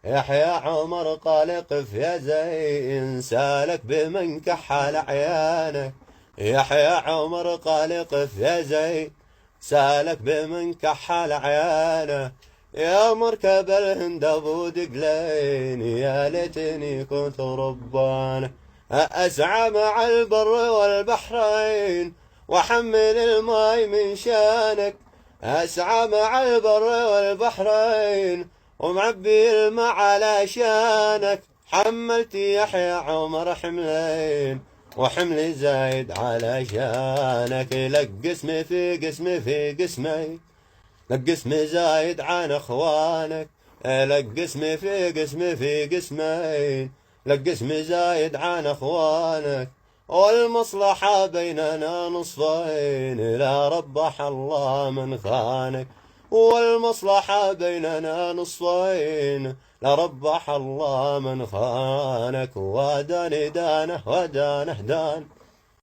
يحيى عمر قال قف يا زين سالك بمن كحل عيانك. يحيى عمر قال قف يا زين سالك بمن كحل عيانه. يا مركب الهند ابو دقلين يا ليتني كنت ربانه. اسعى مع البر والبحرين واحمل الماي من شانك. اسعى مع البر والبحرين ومعبي الماء على شانك. حملت يحيى عمر حملين وحملي زايد على شانك. لك قسمي في قسمي في قسمي لك قسمي زايد عن اخوانك. لك قسمي في قسمي في قسمين لك قسمي زايد عن اخوانك. والمصلحة بيننا نصفين لا ربح الله من خانك. والمصلحة بيننا نصفين لا ربح الله من خانك. وداني دانه ودانه دان